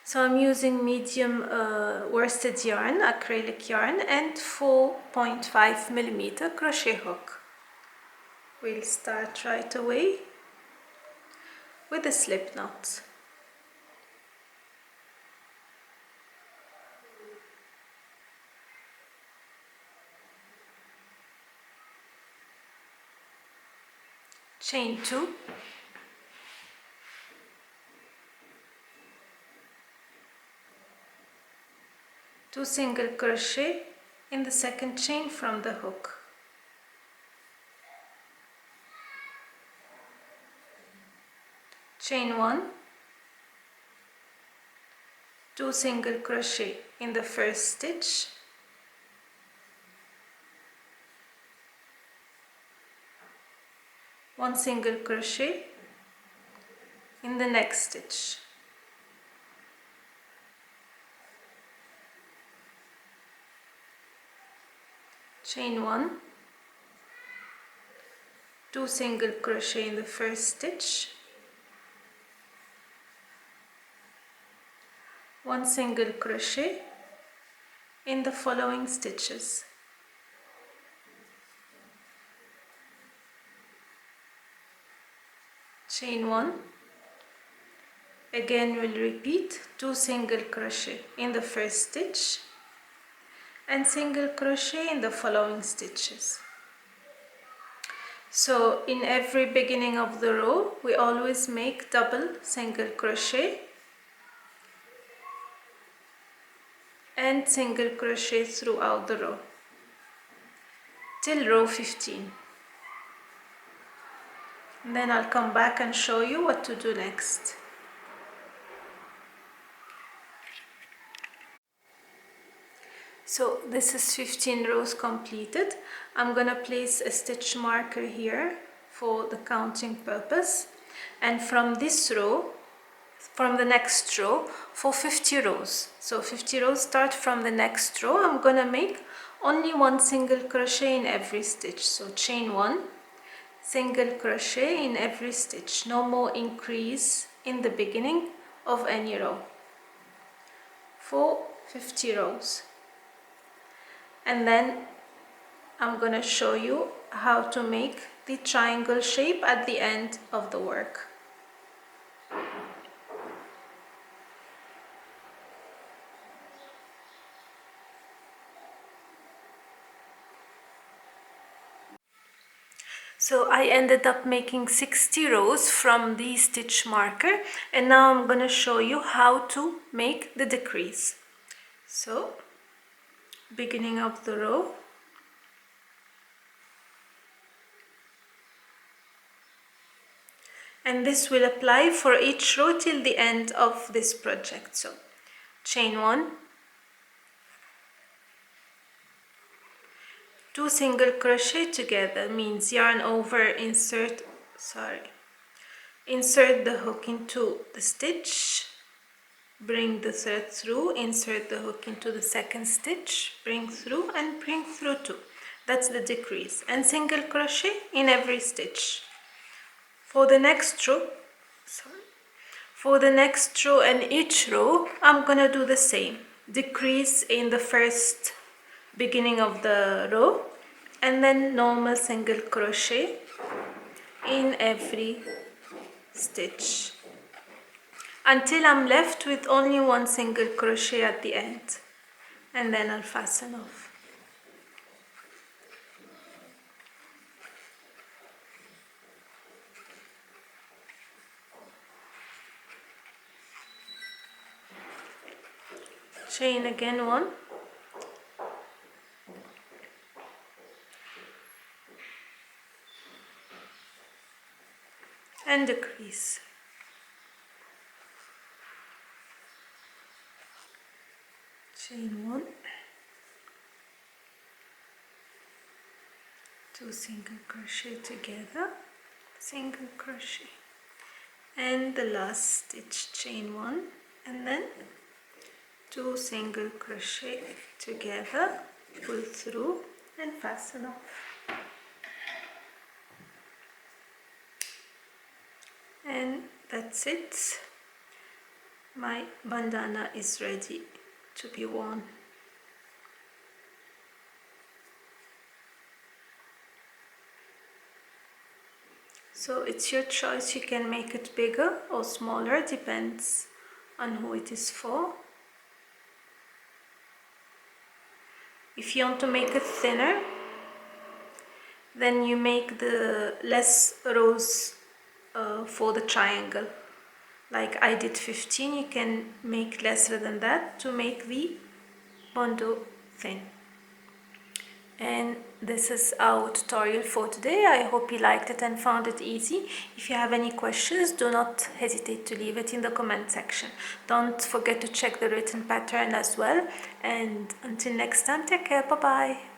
So I'm using medium worsted yarn, acrylic yarn, and 4.5mm crochet hook. We'll start right away with the slip knot. Chain 2, two single crochet in the second chain from the hook. Chain 1, two single crochet in the first stitch, one single crochet in the next stitch, chain 1, two single crochet in the first stitch, one single crochet in the following stitches, chain 1, again we'll repeat two single crochet in the first stitch and single crochet in the following stitches. So in every beginning of the row we always make double single crochet and single crochet throughout the row till row 15. And then I'll come back and show you what to do next. So this is 15 rows completed. I'm gonna place a stitch marker here for the counting purpose, and from this row, from the next row, for 50 rows. So 50 rows start from the next row. I'm gonna make only one single crochet in every stitch. So chain 1, single crochet in every stitch, no more increase in the beginning of any row for 50 rows. And then I'm gonna show you how to make the triangle shape at the end of the work. So I ended up making 60 rows from the stitch marker, and now I'm gonna show you how to make the decrease. So beginning of the row, and this will apply for each row till the end of this project. So chain 1, two single crochet together means yarn over, insert the hook into the stitch, bring the thread through, insert the hook into the second stitch, bring through and bring through 2. That's the decrease, and single crochet in every stitch. For the next row, and each row I'm gonna do the same. Decrease in the first beginning of the row, and then normal single crochet in every stitch until I'm left with only one single crochet at the end, and then I'll fasten off. Chain again 1, and decrease. Chain 1, two single crochet together, single crochet, and the last stitch, chain 1, and then two single crochet together, pull through and fasten off. And that's it. my bandana is ready to be worn. So it's your choice, you can make it bigger or smaller, depends on who it is for. If you want to make it thinner, then you make the less rows for the triangle. Like I did 15, you can make lesser than that to make the bandeau thin. And this is our tutorial for today. I hope you liked it and found it easy. If you have any questions, do not hesitate to leave it in the comment section. Don't forget to check the written pattern as well. And until next time, take care. Bye bye.